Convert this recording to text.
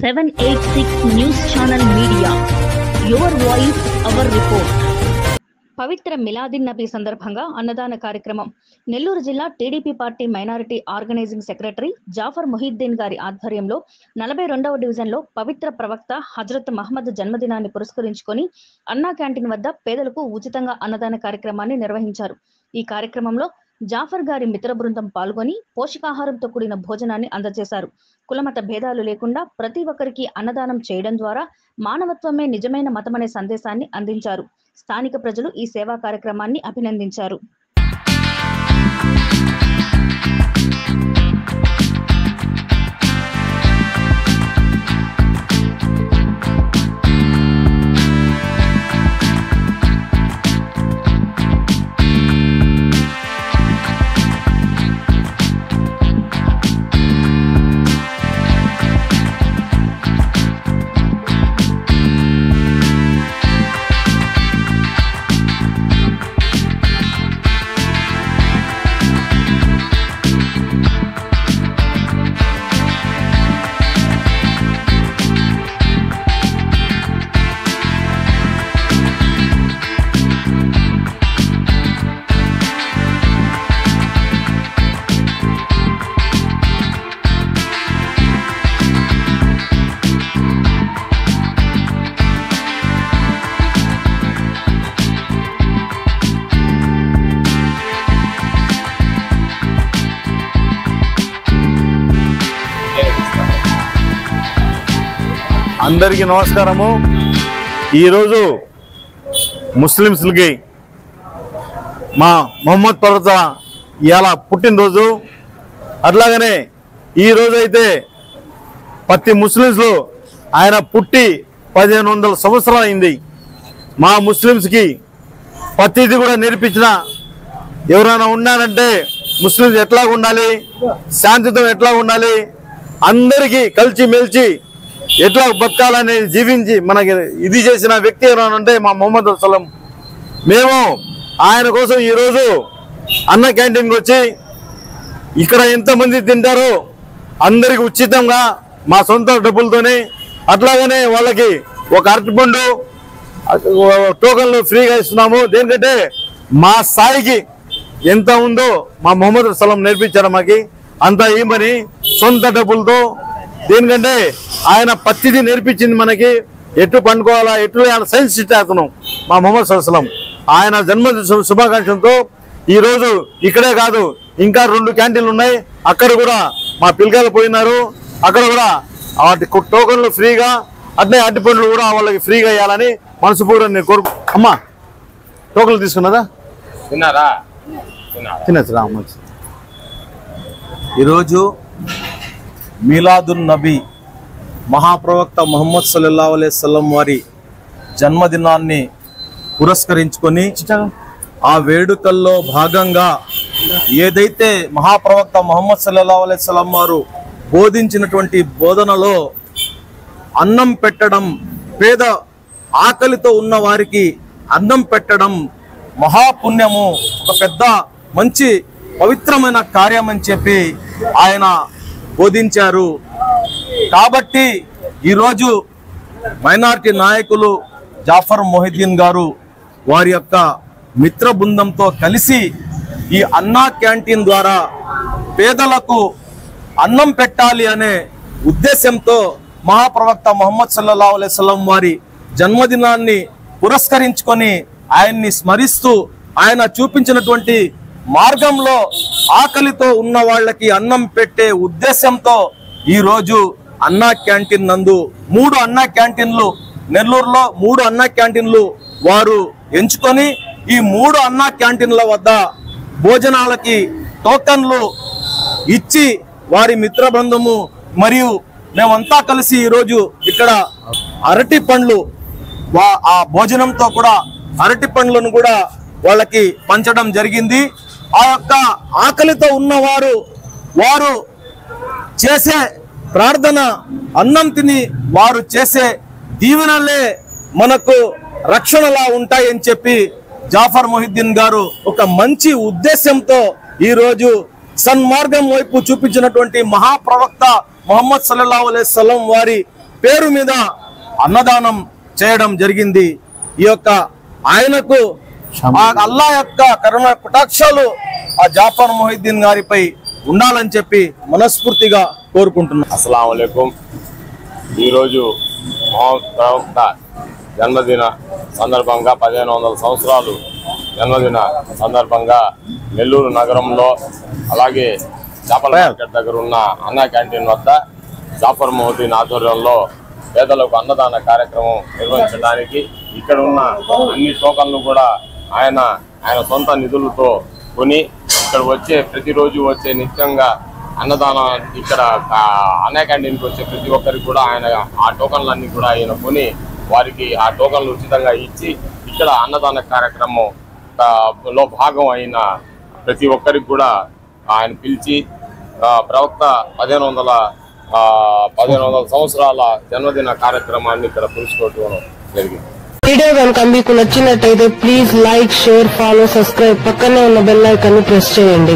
786 news channel media your voice our report. పవిత్ర మిలాదున్ నబీ సందర్భంగా అన్నదాన కార్యక్రమం నెల్లూరు జిల్లా TDP party minority organising secretary Jafar Mohiddin గారి ఆధ్వర్యంలో 42వ డివిజన్లో పవిత్ర ప్రవక్త హజరత్ మహమ్మద్ జన్మదినాన్ని పురస్కరించుకొని అన్నా క్యాంటీన్ వద్ద పేదలకు ఉచితంగా అన్నదాన కార్యక్రమాన్ని నిర్వహించారు. ఈ కార్యక్రమంలో జాఫర్ గారి మిత్ర బృందం పాల్గొని పోషకాహారంతో కూడిన భోజనాన్ని అందజేశారు. కులమత భేదాలు లేకుండా ప్రతి ఒక్కరికి అన్నదానం చేయడం ద్వారా మానవత్వమే నిజమైన మతమనే సందేశాన్ని అందించారు. స్థానిక ప్రజలు ఈ సేవా కార్యక్రమాన్ని అభినందించారు. అందరికీ నమస్కారము. ఈరోజు ముస్లిమ్స్కి మా మొహమ్మద్ ప్రవక్త ఇవాళ పుట్టినరోజు. అట్లాగనే ఈరోజు అయితే ప్రతి ముస్లిమ్స్లో ఆయన పుట్టి 1500 సంవత్సరాలు అయింది. మా ముస్లిమ్స్కి ప్రతిది కూడా నేర్పించిన ఎవరైనా ఉన్నారంటే ముస్లిమ్స్ ఎట్లా ఉండాలి, శాంతితో ఎట్లా ఉండాలి, అందరికీ కలిసి మెలిచి ఎట్లా బతకాలని జీవించి మనకి ఇది చేసిన వ్యక్తి ఎవరైనా అంటే మా మొహమ్మద్ సల్లం. మేము ఆయన కోసం ఈరోజు అన్న క్యాంటీన్కి వచ్చి ఇక్కడ ఎంతమంది తింటారో అందరికి ఉచితంగా మా సొంత డబ్బులతోనే, అట్లాగనే వాళ్ళకి ఒక అరటిపండు టోకన్లు ఫ్రీగా ఇస్తున్నాము. దేనికంటే మా స్థాయికి ఎంత ఉందో మా మొహమ్మద్ సల్లం నేర్పించారు. మాకి అంతా ఏమని సొంత డబ్బులతో, దేనికంటే ఆయన పత్తిది నేర్పించింది మనకి. ఎటు పండుకోవాలా, ఎటు సైన్స్ ఇచ్చేస్తున్నాం మా మొహమ్మద్ సల్లం. ఆయన జన్మదిన శుభాకాంక్షలతో ఈరోజు ఇక్కడే కాదు ఇంకా 2 క్యాంటీన్లు ఉన్నాయి, అక్కడ కూడా మా పిల్లలు పోయినారు. అక్కడ కూడా వాటి టోకన్లు ఫ్రీగా, అట్లే అరటి పండ్లు కూడా వాళ్ళకి ఫ్రీగా ఇవ్వాలని మనసుపూర్వకంగా నేను కోరుకు. అమ్మా టోకన్లు తీసుకున్నదా? తినచ్చు. ఈరోజు మిలాదున్ నబీ మహాప్రవక్త ముహమ్మద్ సల్లల్లాహు అలైహి వసల్లం వారి జన్మదినాన్ని పురస్కరించుకొని ఆ వేడుకల్లో భాగంగా ఏదైతే మహాప్రవక్త ముహమ్మద్ సల్లల్లాహు అలైహి వసల్లం వారు బోధించినటువంటి బోధనలో అన్నం పెట్టడం, పేద ఆకలితో ఉన్న వారికి అన్నం పెట్టడం మహాపుణ్యము, ఒక పెద్ద మంచి పవిత్రమైన కార్యం అని చెప్పి ఆయన బోధించారు. కాబట్టి ఈరోజు మైనారిటీ నాయకులు జాఫర్ మొహిద్దీన్ గారు వారి యొక్క మిత్ర బృందంతో కలిసి ఈ అన్నా క్యాంటీన్ ద్వారా పేదలకు అన్నం పెట్టాలి అనే ఉద్దేశంతో మహాప్రవక్త ముహమ్మద్ సల్లల్లాహు అలైహి వసల్లం వారి జన్మదినాన్ని పురస్కరించుకొని ఆయన్ని స్మరిస్తూ ఆయన చూపించినటువంటి మార్గంలో ఆకలితో ఉన్న వాళ్ళకి అన్నం పెట్టే ఉద్దేశంతో ఈరోజు అన్నా క్యాంటీన్ నందు 3 అన్నా క్యాంటీన్లు, నెల్లూరులో 3 అన్నా క్యాంటీన్లు వారు ఎంచుకొని ఈ 3 అన్నా క్యాంటీన్ల వద్ద భోజనాలకి టోకన్లు ఇచ్చి వారి మిత్ర బృందము మరియు మేమంతా కలిసి ఈరోజు ఇక్కడ అరటి పండ్లు, ఆ భోజనంతో కూడా అరటి పండ్లను కూడా వాళ్ళకి పంచడం జరిగింది. ఆ యొక్క ఆకలితో ఉన్నవారు వారు చేసే ప్రార్థన, అన్నం తిని వారు చేసే దీవెనలే మనకు రక్షణలా ఉంటాయని చెప్పి జాఫర్ మొహిద్దీన్ గారు ఒక మంచి ఉద్దేశంతో ఈ రోజు సన్మార్గం వైపు చూపించినటువంటి మహాప్రవక్త ముహమ్మద్ సల్లల్లాహు అలైహి వసల్లం వారి పేరు మీద అన్నదానం చేయడం జరిగింది. ఈ యొక్క ఆయనకు ఆ అల్లా యొక్క కరుణ కటాక్షాలు ఆ జాఫర్ మొహిద్దీన్ గారిపై ఉండాలని చెప్పి మనస్ఫూర్తిగా కోరుకుంటున్నాను. అస్సలాము అలైకుం. ఈరోజు మహమ్మద్ ప్రవక్త జన్మదిన సందర్భంగా 1500 సంవత్సరాలు జన్మదిన సందర్భంగా నెల్లూరు నగరంలో అలాగే చేపల మార్కెట్ దగ్గర ఉన్న అన్నా క్యాంటీన్ వద్ద జాఫర్ మొహిద్దీన్ ఆధ్వర్యంలో పేదలకు అన్నదాన కార్యక్రమం నిర్వహించడానికి ఇక్కడ ఉన్న అన్ని టోకన్లు కూడా ఆయన సొంత నిధులతో కొని ఇక్కడ ప్రతిరోజు వచ్చే నిత్యంగా అన్నదానం ఇక్కడ అన్నా క్యాంటీన్కి వచ్చే ప్రతి ఒక్కరికి కూడా ఆయన ఆ టోకన్లన్నీ కూడా ఆయన కొని వారికి ఆ టోకన్లు ఉచితంగా ఇచ్చి ఇక్కడ అన్నదాన కార్యక్రమంలో భాగం అయిన ప్రతి ఒక్కరికి కూడా ఆయన పిలిచి ప్రవక్త 1500 సంవత్సరాల జన్మదిన కార్యక్రమాన్ని ఇక్కడ పురుచుకోవడం జరిగింది. వీడియో కనుక మీకు నచ్చినట్టయితే please like, share, follow, subscribe, పక్కనే ఉన్న బెల్ ఐకాన్ ని ప్రెస్ చేయండి.